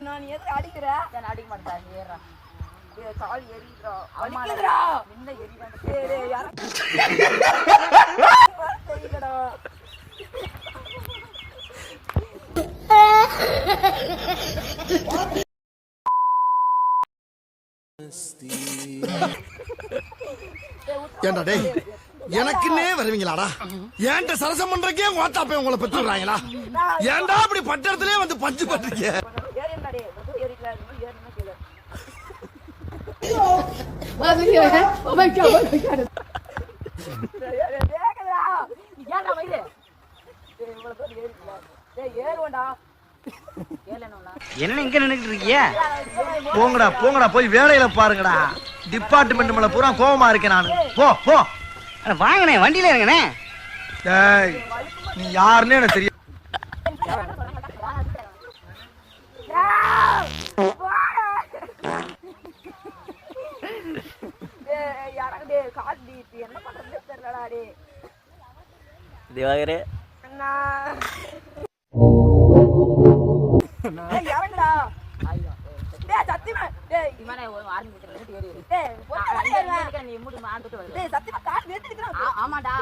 நான் எது அடிக்கிற அடிக்க மாட்டேன் ஏறா கால் எரியுதுடா என்ன எரியுதாங்க சரி யார தெரியலடா ஏண்டா டேய் எனக்குன்னே வருவீங்களாடா ஏன்ட்ட சரசம் பண்றக்கே ஓட்டாப்பே உங்களை பெற்று விடுறாங்களா ஏன்டா அப்படி பட்டத்திலே வந்து பஞ்சு பண்றீங்க என்ன இங்க நின்னுட்டு இருக்கீங்க? போங்கடா போங்கடா போய் வேலையில பாருங்கடா. டிபார்ட்மெண்ட் மேல பூரா கோவமா இருக்கேன் நானு. போ போ. வாங்கனே வண்டியில இருங்கனே. டேய் நீ யாருன்னு எனக்கு தெரியும். திவாகரே அண்ணா இறங்குடா டேய் சத்தியமா டேய் இவனே ஆர்மி கிட்ட ஏறி டேய் நீ மூடி மாந்துட்டு வர டேய் சத்தியமா கால் வெட்டிடுறா ஆமாடா